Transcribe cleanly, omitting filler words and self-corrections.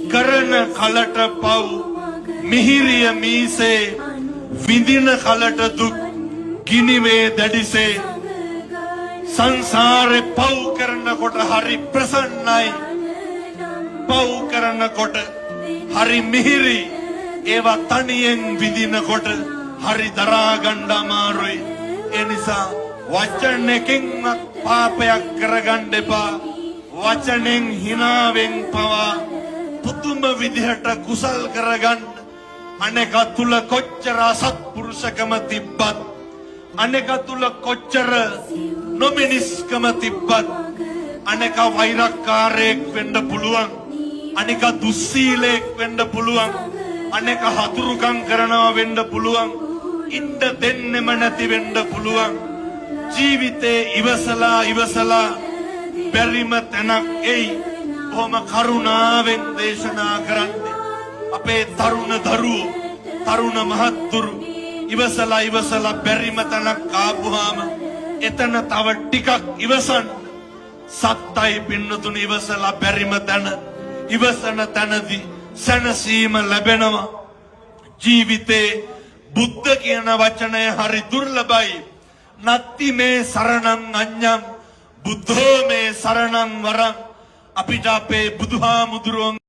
කරන කලට පව් මිහිරිය මීසේ විඳින කලට දුක් ගිනිවේ දැඩිසේ සංසාරේ පව් කරනකොට හරි ප්‍රසන්නයි පව් කරනකොට හරි මිහිරි ඒවා තනියෙන් විඳිනකොට හරි දරා ගන්න අමාරුයි ඒ නිසා වචනකින්වත් පාපයක් කරගන්න එපා වචනෙන් හිනාවෙන් පවා පුදුම විදිහට කුසල් කරගන්න අනෙක තුල කොච්චර සත්පුරුෂකම තිබ්බත් අනෙක තුල කොච්චර නොමිනිස්කම තිබ්බත් අනෙක වෛරක්කාරයෙක් වෙන්න පුළුවන් අනෙක දුස්සීලයෙක් වෙන්න පුළුවන් අනෙක හතුරුකම් කරනවා වෙන්න පුළුවන් ඉන්න දෙන්නෙම නැති වෙන්න පුළුවන් ජීවිතේ ඉවසලා බැරිම තැනක් එයි කොහොම කරුණාවෙන් දේශනා කරන්නේ අපේ තරුණ දරුවෝ තරුණ මහත්තුරු ඉවසලා බැරිම තැනක් ආපුවාම එතන තව ටිකක් ඉවසන්න සත්තයි පින්නතුනි ඉවසලා බැරිම තැන ඉවසන තැනදී සැනසීම ලැබෙනවා ජීවිතේ බුද්ධ කියන වචනය හරි දුර්ලභයි නත්ති මේ සරණං අඤ්ඤං බුද්ධෝ මේ සරණං වරං අපිට අපේ බුදුහාමුදුරුවෝ